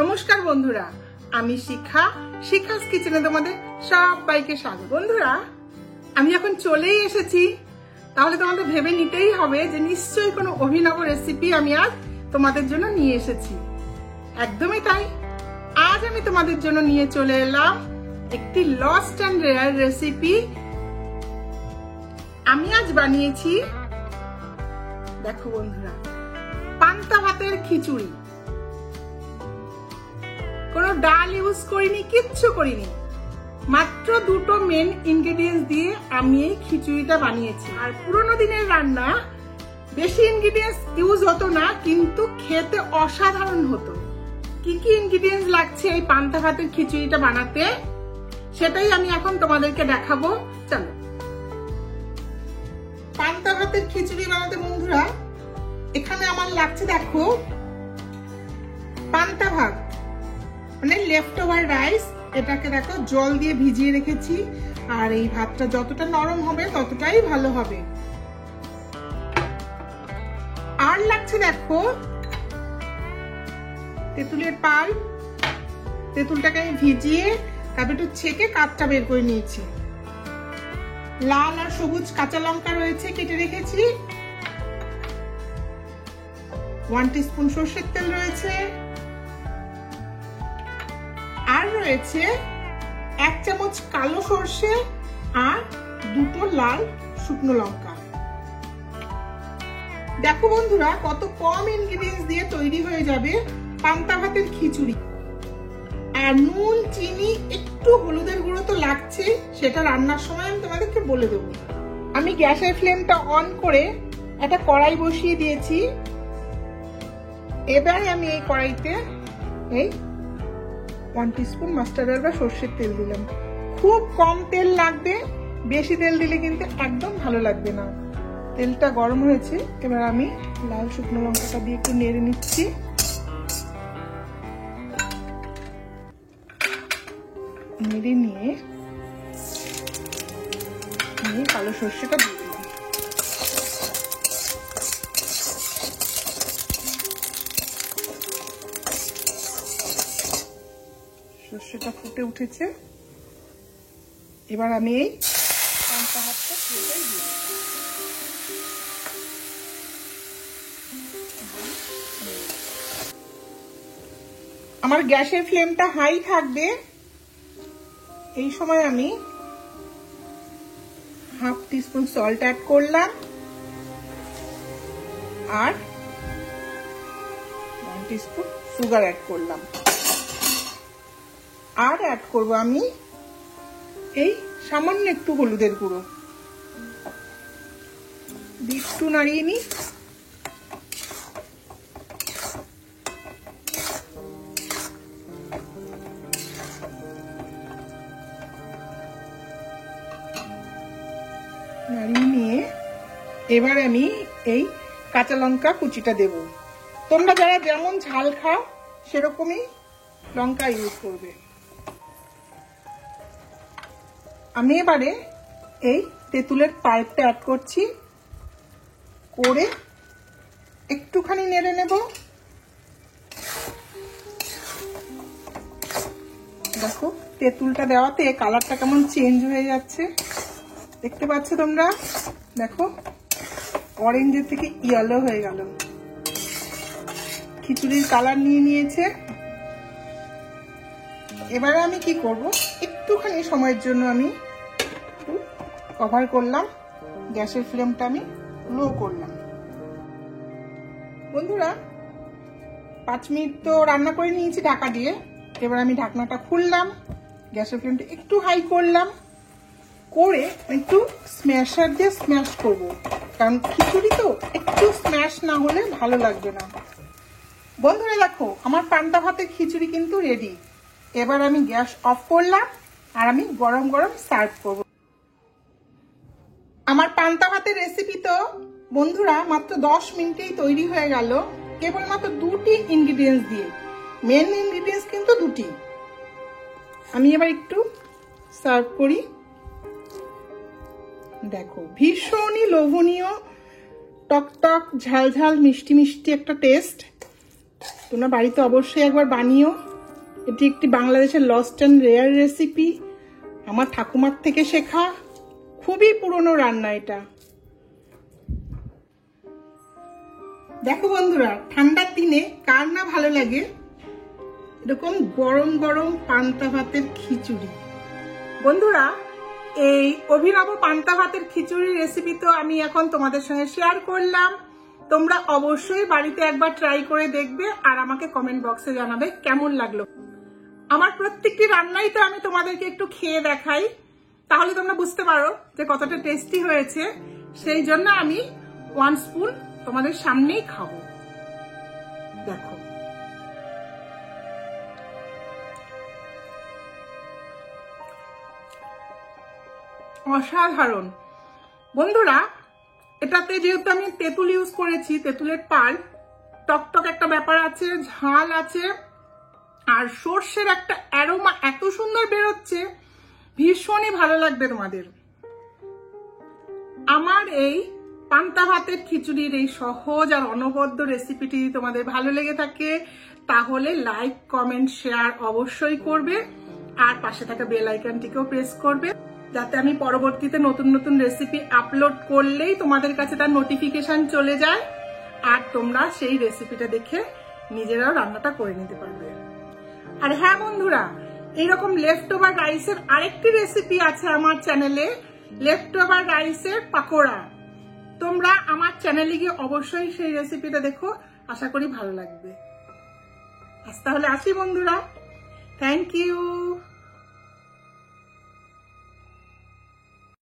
নমস্কার বন্ধুরা, আমি শিখাস কিচেনে তোমাদের সবাইকে স্বাগত। বন্ধুরা, আমি এখন চলেই এসেছি, তাহলে তোমাদের ভেবে নিতেই হবে যে নিশ্চয়ই কোনো অভিনব রেসিপি আমি আজ তোমাদের জন্য নিয়ে এসেছি। একদমই তাই, আজ আমি তোমাদের জন্য নিয়ে চলে এলাম একটি লস্ট অ্যান্ড রেয়ার রেসিপি। আমি আজ বানিয়েছি, দেখো বন্ধুরা, পান্তা ভাতের খিচুড়ি। কোনো ডাল ইউজ করিনি, কিচ্ছু করিনি, মাত্র দুটো মেন ইনগ্রেডিয়েন্টস দিয়ে আমি এই খিচুড়িটা বানিয়েছি। আর পুরোনো দিনের রান্না, বেশি ইনগ্রেডিয়েন্টস ইউজ হতো না, কিন্তু খেতে অসাধারণ হতো। কি কি ইনগ্রেডিয়েন্টস লাগছে এই পান্তা ভাতের খিচুড়িটা বানাতে, সেটাই আমি এখন তোমাদেরকে দেখাবো। চলো, পান্তা ভাতের খিচুড়ি বানাতে বন্ধুরা, এখানে আমার লাগছে, দেখো, পান্তা ভাত মানে লেফট ওভার রাইস। এটাকে দেখো জল দিয়ে ভিজিয়ে রেখেছি, আর এই ভাতটা যতটা নরম হবে ততটাই ভালো হবে। আর লাগছে, দেখো, তেঁতুলের পাল। তেঁতুলটাকে আমি ভিজিয়ে তারপর একটু ছেঁকে কাঠটা বের করে নিয়েছি। লাল আর সবুজ কাঁচা লঙ্কা রয়েছে, কেটে রেখেছি। 1 টিস্পুন সরষের তেল রয়েছে, আর রয়েছে 1 চামচ কালো সর্ষে আর 2টো লাল শুকনো লঙ্কা। দেখো বন্ধুরা, কত কম ইনগ্রেডিয়েন্টস দিয়ে তৈরি হয়ে যাবে পান্তা ভাতের খিচুড়ি। আর নুন, চিনি, একটু হলুদের গুঁড়ো তো লাগছে, সেটা রান্নার সময় আমি তোমাদেরকে বলে দেবো। আমি গ্যাসের ফ্লেমটা অন করে একটা কড়াই বসিয়ে দিয়েছি। এবারে আমি এই কড়াইতে এই 1 টিস্পুন মাস্টার্ড অয়েল বা সর্ষের তেল দিলাম। খুব কম তেল লাগবে, বেশি তেল দিলে কিন্তু একদম ভালো লাগবে না। তেলটা গরম হয়েছে, এবার আমি লাল শুকনো লঙ্কাটা দিয়ে একটু নেড়ে নিচ্ছি। নেড়ে নিয়ে কালো সর্ষেটা দিয়ে দিলাম। সর্ষেটা ফুটে উঠেছে, এবার আমি এই পান্তা ভাতটা পুরোটাই দিয়ে দেব। আমার গ্যাসের ফ্লেমটা হাই থাকবে। এই সময় আমি 1/2 টিস্পুন সল্ট অ্যাড করলাম, আর 1 টিস্পুন সুগার অ্যাড করলাম, আর অ্যাড করব আমি এই সামান্য একটু হলুদের গুঁড়ো। একটু নাড়িয়ে নিই। নাড়িয়ে নিয়ে এবার আমি এই কাঁচা লঙ্কা কুচিটা দেব। তোমরা যারা যেমন ঝাল খাও সেরকমই লঙ্কা ইউজ করবে। আমি এবারে এই তেঁতুলের পাল্পটা অ্যাড করছি, করে একটুখানি নেড়ে নেব। দেখো, তেঁতুলটা দেওয়াতে কালারটা কেমন চেঞ্জ হয়ে যাচ্ছে, দেখতে পাচ্ছ তোমরা? দেখো, অরেঞ্জের থেকে ইয়েলো হয়ে গেল, খিচুড়ির কালার নিয়ে নিয়েছে। এবারে আমি কি করব, একটুখানি সময়ের জন্য আমি কভার করলাম, গ্যাসের ফ্লেমটা আমি লো করলাম। বন্ধুরা, 5 মিনিট তো রান্না করে নিয়েছি ঢাকা দিয়ে। এবার আমি ঢাকনাটা খুললাম, গ্যাসের ফ্লেমটা একটু হাই করলাম, করে একটু স্ম্যাশার দিয়ে স্ম্যাশ করব, কারণ খিচুড়ি তো একটু স্ম্যাশ না হলে ভালো লাগবে না। বন্ধুরা দেখো, আমার পান্তা ভাতের খিচুড়ি কিন্তু রেডি। এবার আমি গ্যাস অফ করলাম, আর আমি গরম গরম সার্ভ করব। আমার পান্তা ভাতের রেসিপি তো বন্ধুরা মাত্র 10 মিনিটেই তৈরি হয়ে গেল, কেবলমাত্র 2টি ইনগ্রেডিয়েন্টস দিয়ে। মেন ইনগ্রেডিয়েন্টস কিন্তু 2টি। আমি এবার একটু সার্ভ করি। দেখো, ভীষণই লোভনীয়, টক টক ঝাল ঝাল মিষ্টি মিষ্টি একটা টেস্ট। তোমরা বাড়িতে অবশ্যই একবার বানিও। এটি একটি বাংলাদেশের লস্ট অ্যান্ড রেয়ার রেসিপি, আমার ঠাকুমার থেকে শেখা, খুবই পুরনো রান্না এটা। দেখো বন্ধুরা, ঠান্ডার দিনে কার না ভালো লাগে এরকম গরম গরম পান্তা ভাতের খিচুড়ি। বন্ধুরা, এই অভিনব পান্তা ভাতের খিচুড়ির রেসিপি তো আমি এখন তোমাদের সঙ্গে শেয়ার করলাম। তোমরা অবশ্যই বাড়িতে একবার ট্রাই করে দেখবে আর আমাকে কমেন্ট বক্সে জানাবে কেমন লাগলো। আমার প্রত্যেকটি রান্নাই তো আমি তোমাদেরকে একটু খেয়ে দেখাই, তাহলে তোমরা বুঝতে পারো যে কতটা টেস্টি হয়েছে। সেই জন্য আমি 1 স্পুন তোমাদের সামনেই খাবো। দেখো, অসাধারণ। বন্ধুরা, এটাতে যেহেতু আমি তেঁতুল ইউজ করেছি, তেঁতুলের পাল, টকটক একটা ব্যাপার আছে, ঝাল আছে, আর সর্ষের একটা অ্যারোমা এত সুন্দর বেরোচ্ছে, ভীষণই ভালো লাগবে তোমাদের। আমার এই পান্তা ভাতের খিচুড়ির এই সহজ আর অনবদ্য রেসিপিটি তোমাদের ভালো লেগে থাকে তাহলে লাইক, কমেন্ট, শেয়ার অবশ্যই করবে, আর পাশে থাকা বেল আইকনটিকেও প্রেস করবে, যাতে আমি পরবর্তীতে নতুন নতুন রেসিপি আপলোড করলেই তোমাদের কাছে তার নোটিফিকেশন চলে যায়, আর তোমরা সেই রেসিপিটা দেখে নিজেরাও রান্নাটা করে নিতে পারবে। আর হ্যাঁ বন্ধুরা, এইরকম লেফট ওভার রাইসের আরেকটি রেসিপি আছে আমার চ্যানেলে, লেফট ওভার রাইসের পাকোড়া। তোমরা আমার চ্যানেলে গিয়ে অবশ্যই সেই রেসিপিটা দেখো, আশা করি ভালো লাগবে। আজ তাহলে আসি বন্ধুরা, থ্যাংক ইউ।